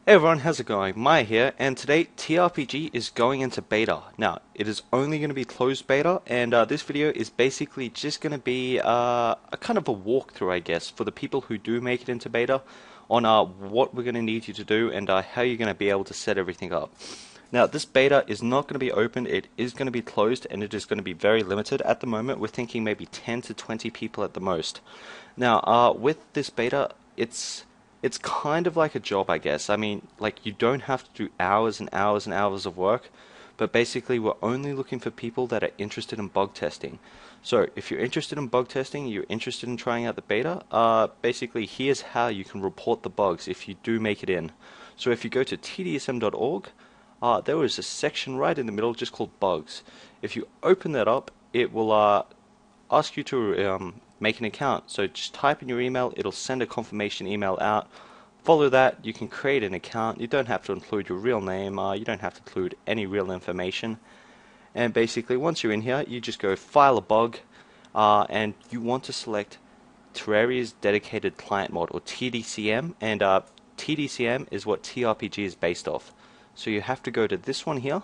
Hey everyone, how's it going? Maya here, and today TRPG is going into beta. Now, it is only going to be closed beta, and this video is basically just going to be a kind of a walkthrough, I guess, for the people who do make it into beta on what we're going to need you to do and how you're going to be able to set everything up. Now, this beta is not going to be open, it is going to be closed, and it is going to be very limited. At the moment, we're thinking maybe 10 to 20 people at the most. Now, with this beta, it's kind of like a job, I guess. I mean, like, you don't have to do hours and hours and hours of work, but basically we're only looking for people that are interested in bug testing. So if you're interested in bug testing, you're interested in trying out the beta, basically here's how you can report the bugs if you do make it in. So if you go to tdsm.org, there is a section right in the middle just called bugs. If you open that up, it will ask you to make an account. So just type in your email, it'll send a confirmation email out. Follow that, you can create an account. You don't have to include your real name, you don't have to include any real information. And basically, once you're in here, you just go file a bug, and you want to select Terraria's dedicated client mod, or TDCM, and TDCM is what TRPG is based off. So you have to go to this one here.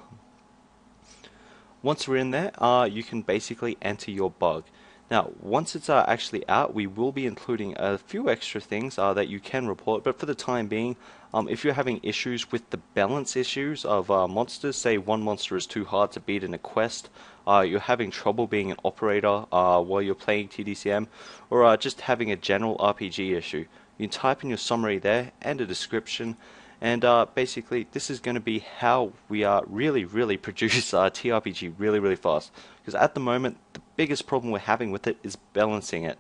Once we're in there, you can basically enter your bug. Now, once it's actually out, we will be including a few extra things that you can report, but for the time being, if you're having issues with the balance issues of monsters, say one monster is too hard to beat in a quest, you're having trouble being an operator while you're playing TDCM, or just having a general RPG issue, you can type in your summary there and a description. And basically, this is going to be how we really produce TRPG really fast. Because at the moment, the biggest problem we're having with it is balancing it.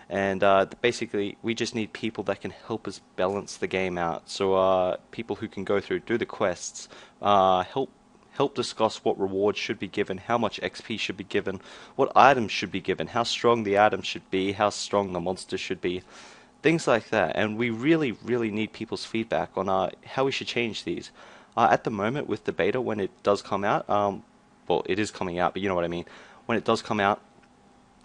And basically, we just need people that can help us balance the game out. So people who can go through, do the quests, help discuss what rewards should be given, how much XP should be given, what items should be given, how strong the items should be, how strong the monster should be. Things like that, and we really need people's feedback on how we should change these. At the moment, with the beta, when it does come out, well, it is coming out, but you know what I mean. When it does come out,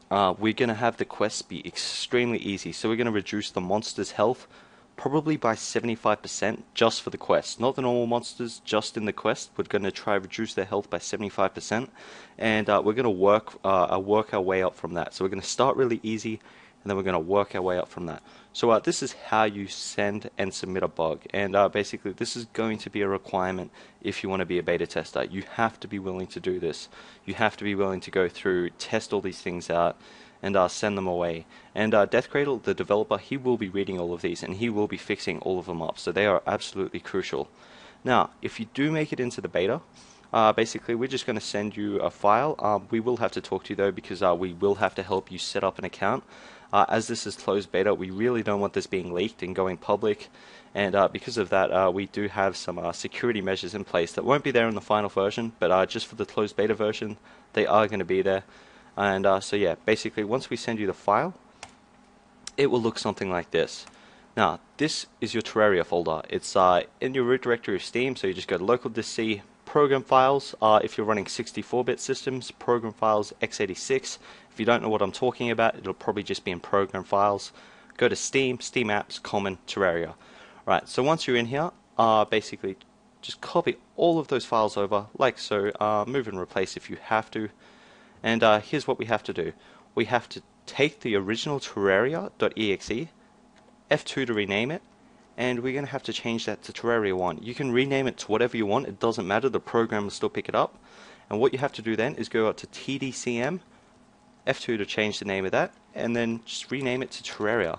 we're going to have the quests be extremely easy. So we're going to reduce the monster's health probably by 75% just for the quest. Not the normal monsters, just in the quest. We're going to try to reduce their health by 75%, and we're going to work our way up from that. So we're going to start really easy, and then we're going to work our way up from that. So this is how you send and submit a bug, and basically this is going to be a requirement if you want to be a beta tester. You have to be willing to do this. You have to be willing to go through, test all these things out, and send them away. And DeathCradle, the developer, he will be reading all of these, and he will be fixing all of them up, so they are absolutely crucial. Now, if you do make it into the beta, basically we're just going to send you a file. We will have to talk to you though, because we will have to help you set up an account. As this is closed beta, we really don't want this being leaked and going public, and because of that, we do have some security measures in place that won't be there in the final version, but just for the closed beta version, they are going to be there. And so yeah, basically once we send you the file, it will look something like this. Now, this is your Terraria folder. It's in your root directory of Steam, so you just go to local disk C, program files. If you're running 64-bit systems, program files x86. If you don't know what I'm talking about, it'll probably just be in program files. Go to Steam, Steam Apps, Common, Terraria. Right, so once you're in here, basically just copy all of those files over, like so. Move and replace if you have to. And here's what we have to do. We have to take the original terraria.exe, F2 to rename it, and we're going to have to change that to Terraria 1. You can rename it to whatever you want, it doesn't matter, the program will still pick it up. And what you have to do then is go out to TDCM, F2 to change the name of that, and then just rename it to Terraria.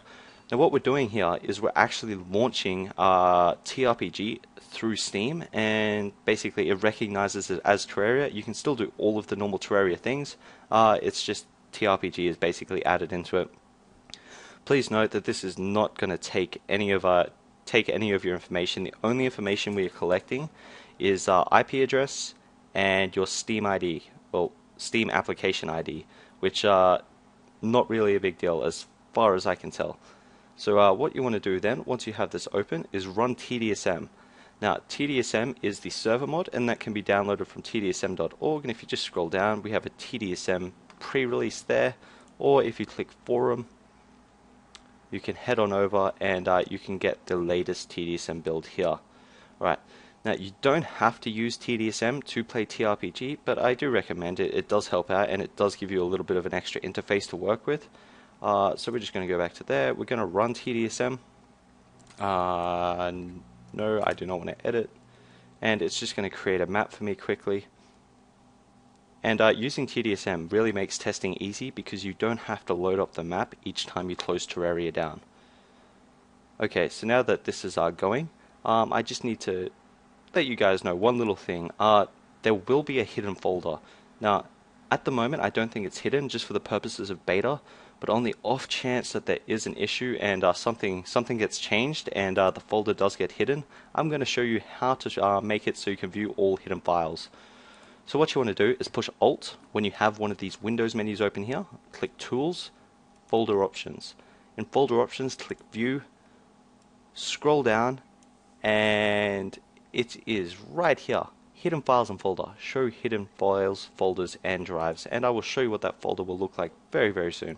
Now what we're doing here is we're actually launching TRPG through Steam, and basically it recognizes it as Terraria. You can still do all of the normal Terraria things, it's just TRPG is basically added into it. Please note that this is not going to take any of your information. The only information we are collecting is IP address and your Steam ID, well, Steam application ID, which are not really a big deal as far as I can tell. So what you want to do then, once you have this open, is run TDSM. Now, TDSM is the server mod, and that can be downloaded from tdsm.org, and if you just scroll down, we have a TDSM pre-release there, or if you click forum, you can head on over and you can get the latest TDSM build here. Alright, now you don't have to use TDSM to play TRPG, but I do recommend it. It does help out and it does give you a little bit of an extra interface to work with. So we're just going to go back to there. We're going to run TDSM. No, I do not want to edit. And it's just going to create a map for me quickly. And using TDSM really makes testing easy because you don't have to load up the map each time you close Terraria down. Okay, so now that this is going, I just need to let you guys know one little thing. There will be a hidden folder. Now, at the moment, I don't think it's hidden just for the purposes of beta, but on the off chance that there is an issue and something gets changed and the folder does get hidden, I'm going to show you how to make it so you can view all hidden files. So what you want to do is push Alt when you have one of these Windows menus open here. Click Tools, Folder Options. In Folder Options, click View, scroll down, and it is right here. Hidden Files and Folder. Show hidden files, folders, and drives. And I will show you what that folder will look like very, very soon.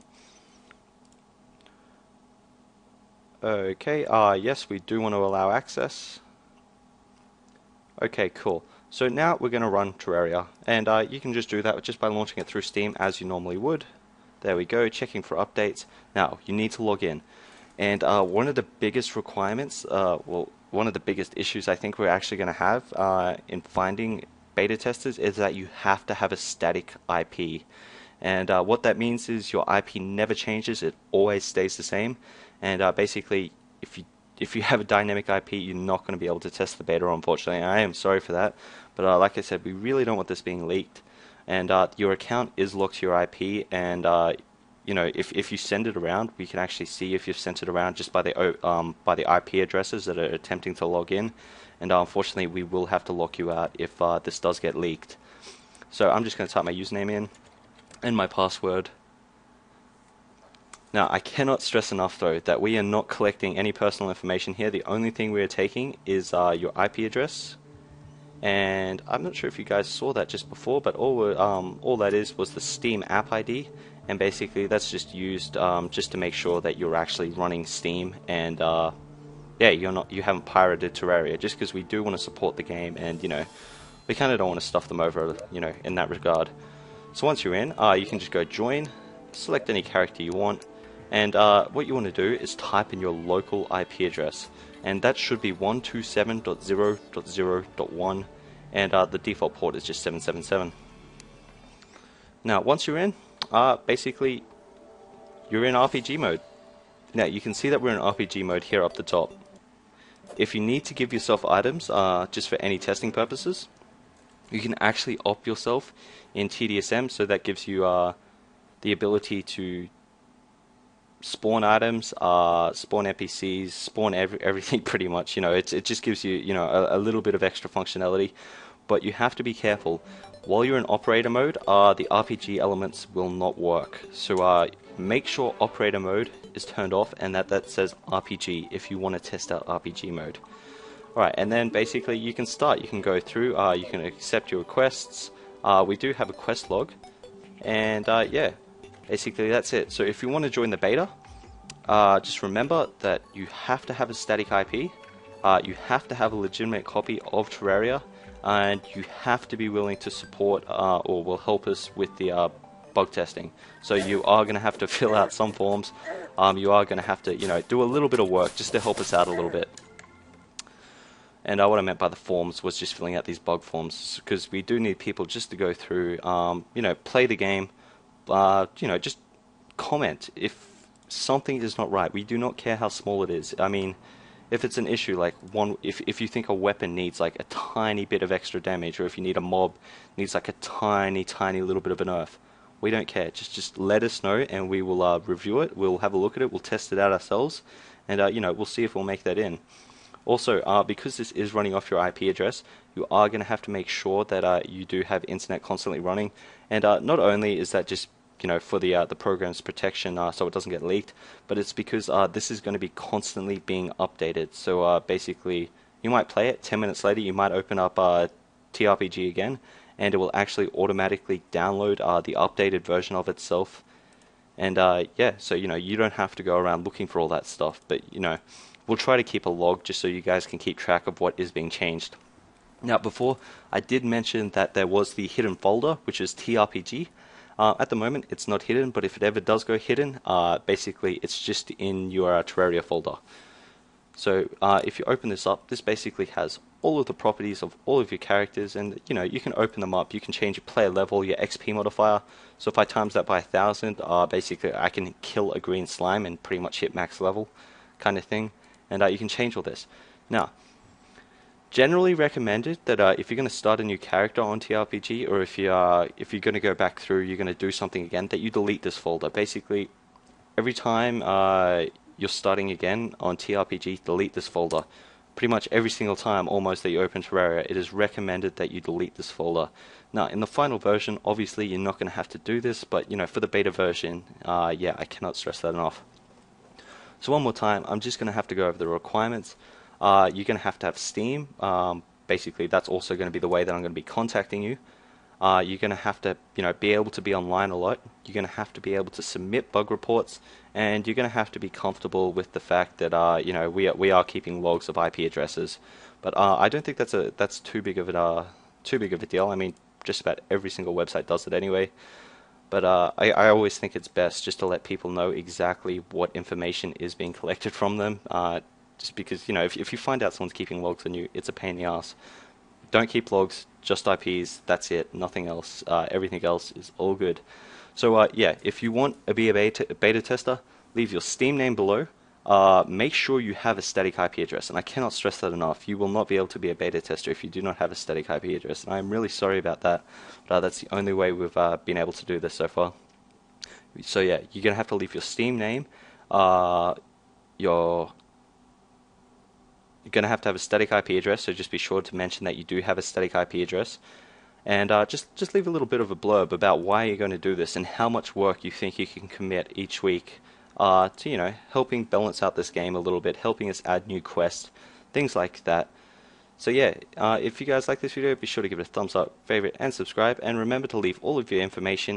Okay, yes, we do want to allow access. Okay, cool. So now we're going to run Terraria, and you can just do that just by launching it through Steam as you normally would. There we go, checking for updates. Now, you need to log in. And one of the biggest requirements, well, one of the biggest issues I think we're actually going to have in finding beta testers is that you have to have a static IP. And what that means is your IP never changes, it always stays the same. And basically, if you have a dynamic IP, you're not going to be able to test the beta, unfortunately. I am sorry for that, but like I said, we really don't want this being leaked. And your account is locked to your IP, and you know, if you send it around, we can actually see if you've sent it around just by the IP addresses that are attempting to log in. And unfortunately, we will have to lock you out if this does get leaked. So I'm just going to type my username in and my password. Now, I cannot stress enough, though, that we are not collecting any personal information here. The only thing we are taking is your IP address. And I'm not sure if you guys saw that just before, but all that was the Steam app ID. And basically, that's just used just to make sure that you're actually running Steam. And yeah, you haven't pirated Terraria, just because we do want to support the game. And, you know, we kind of don't want to stuff them over, you know, in that regard. So once you're in, you can just go join, select any character you want. And what you want to do is type in your local IP address, and that should be 127.0.0.1, and the default port is just 777. Now, once you're in, basically, you're in RPG mode. Now, you can see that we're in RPG mode here up the top. If you need to give yourself items, just for any testing purposes, you can actually opt yourself in TDSM, so that gives you the ability to spawn items, spawn NPCs, spawn everything pretty much. You know, it just gives you, you know, a little bit of extra functionality, but you have to be careful. While you're in operator mode, the RPG elements will not work. So make sure operator mode is turned off and that says RPG if you want to test out RPG mode. Alright, and then basically you can start. You can go through, you can accept your requests. We do have a quest log, and yeah. Basically, that's it. So if you want to join the beta, just remember that you have to have a static IP, you have to have a legitimate copy of Terraria, and you have to be willing to support or will help us with the bug testing. So you are going to have to fill out some forms. You are going to have to, you know, do a little bit of work just to help us out a little bit. And what I meant by the forms was just filling out these bug forms, because we do need people just to go through, you know, play the game. You know, just comment if something is not right. We do not care how small it is. I mean, if it's an issue like if you think a weapon needs like a tiny bit of extra damage, or if you need a mob needs like a tiny little bit of a nerf, we don't care. Just let us know, and we will review it. We'll have a look at it. We'll test it out ourselves, and you know, we'll see if we'll make that in. Also, because this is running off your IP address, you are going to have to make sure that you do have internet constantly running. And not only is that just, you know, for the program's protection, so it doesn't get leaked, but it's because this is going to be constantly being updated. So basically, you might play it, 10 minutes later you might open up TRPG again, and it will actually automatically download the updated version of itself. And yeah, so, you know, you don't have to go around looking for all that stuff, but, you know, we'll try to keep a log just so you guys can keep track of what is being changed. Now, before, I did mention that there was the hidden folder, which is TRPG. At the moment, it's not hidden, but if it ever does go hidden, basically it's just in your Terraria folder. So if you open this up, this basically has all of the properties of all of your characters, and you can open them up. You can change your player level, your XP modifier. So if I times that by 1,000, basically I can kill a green slime and pretty much hit max level, kind of thing. And you can change all this. Now, generally recommended that if you're going to start a new character on TRPG, or if you're going to go back through, you're going to do something again, that you delete this folder. Basically, every time you're starting again on TRPG, delete this folder. Pretty much every single time almost that you open Terraria, it is recommended that you delete this folder. Now, in the final version, obviously you're not going to have to do this, but for the beta version, yeah, I cannot stress that enough. So one more time, I'm just going to have to go over the requirements. You're going to have Steam. Basically, that's also going to be the way that I'm going to be contacting you. You're going to have to, be able to be online a lot. You're going to have to be able to submit bug reports, and you're going to have to be comfortable with the fact that, we are keeping logs of IP addresses. But I don't think that's too big of a deal. I mean, just about every single website does it anyway. But I always think it's best just to let people know exactly what information is being collected from them. Just because, if you find out someone's keeping logs on you, it's a pain in the ass. Don't keep logs, just IPs, that's it, nothing else. Everything else is all good. So yeah, if you want to be a beta tester, leave your Steam name below. Make sure you have a static IP address, and I cannot stress that enough. You will not be able to be a beta tester if you do not have a static IP address, and I'm really sorry about that, but that's the only way we've been able to do this so far. So yeah, you're going to have to leave your Steam name, You're going to have a static IP address, so just be sure to mention that you do have a static IP address. And just leave a little bit of a blurb about why you're going to do this and how much work you think you can commit each week to, helping balance out this game a little bit, helping us add new quests, things like that. So yeah, if you guys like this video, be sure to give it a thumbs up, favorite, and subscribe. And remember to leave all of your information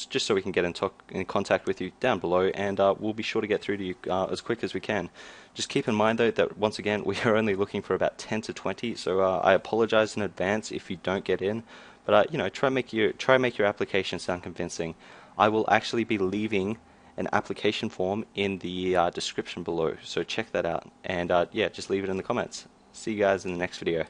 just so we can get in contact with you down below, and we'll be sure to get through to you as quick as we can. Just keep in mind though that once again we are only looking for about 10 to 20, so I apologize in advance if you don't get in. But try make your application sound convincing. I will actually be leaving an application form in the description below, so check that out. And yeah, just leave it in the comments. See you guys in the next video.